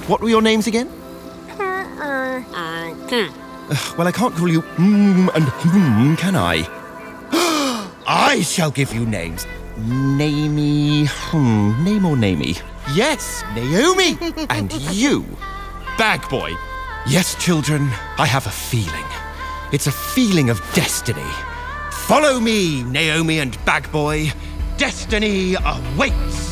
What were your names again? Well, I can't call you and can I? I shall give you names. Namey. Name or namey? Yes, Naomi. And you, Bag Boy. Yes, children, I have a feeling. It's a feeling of destiny. Follow me, Naomi and Bag Boy. Destiny awaits.